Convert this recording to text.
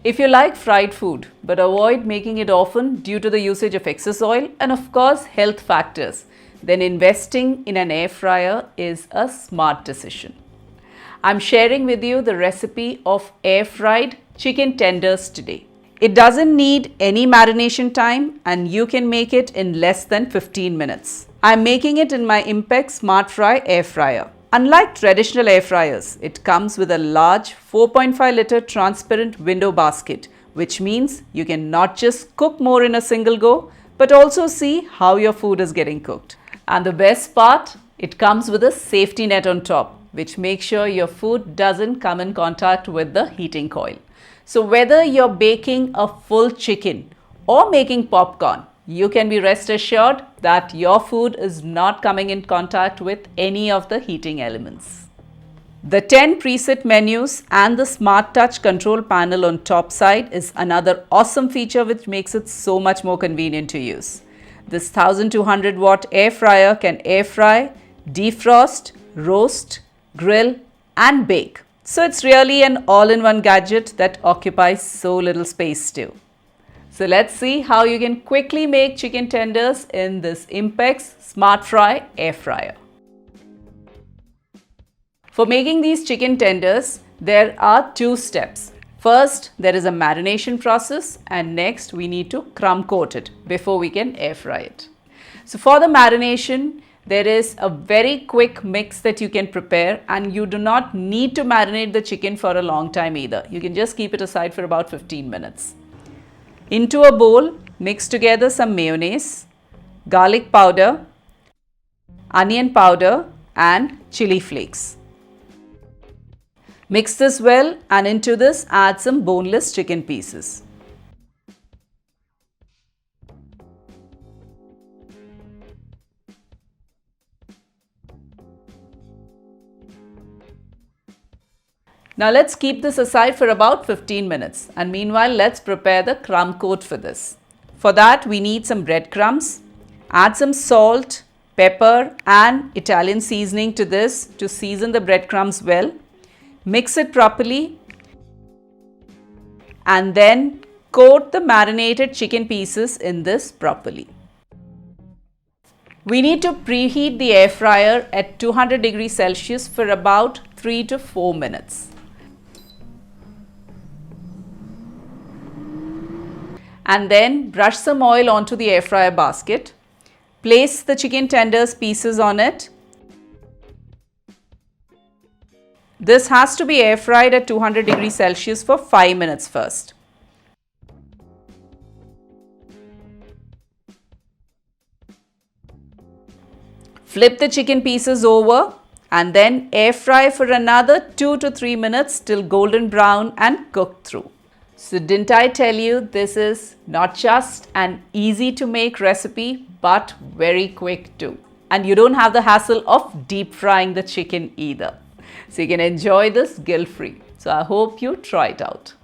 If you like fried food but avoid making it often due to the usage of excess oil and of course health factors, then investing in an air fryer is a smart decision. I'm sharing with you the recipe of air fried chicken tenders today. It doesn't need any marination time and you can make it in less than 15 minutes. I'm making it in my Impex Smart Fry air fryer. Unlike traditional air fryers, it comes with a large 4.5 liter transparent window basket, which means you can not just cook more in a single go, but also see how your food is getting cooked. And the best part, it comes with a safety net on top, which makes sure your food doesn't come in contact with the heating coil. So whether you're baking a full chicken or making popcorn, you can be rest assured that your food is not coming in contact with any of the heating elements. The 10 preset menus and the Smart Touch control panel on top side is another awesome feature which makes it so much more convenient to use. This 1200 watt air fryer can air fry, defrost, roast, grill and bake. So it's really an all-in-one gadget that occupies so little space too. So let's see how you can quickly make chicken tenders in this Impex Smart Fry air fryer. For making these chicken tenders, there are two steps. First, there is a marination process and next we need to crumb coat it before we can air fry it. So for the marination, there is a very quick mix that you can prepare and you do not need to marinate the chicken for a long time either. You can just keep it aside for about 15 minutes. Into a bowl, mix together some mayonnaise, garlic powder, onion powder and chili flakes. Mix this well and into this add some boneless chicken pieces. Now let's keep this aside for about 15 minutes and meanwhile let's prepare the crumb coat for this. For that we need some breadcrumbs, add some salt, pepper and Italian seasoning to this to season the breadcrumbs well. Mix it properly and then coat the marinated chicken pieces in this properly. We need to preheat the air fryer at 200 degrees Celsius for about 3 to 4 minutes. And then brush some oil onto the air fryer basket. Place the chicken tenders pieces on it. This has to be air fried at 200 degrees Celsius for 5 minutes first. Flip the chicken pieces over and then air fry for another 2 to 3 minutes till golden brown and cooked through. So didn't I tell you this is not just an easy to make recipe but very quick too. And you don't have the hassle of deep frying the chicken either. So you can enjoy this guilt-free. So I hope you try it out.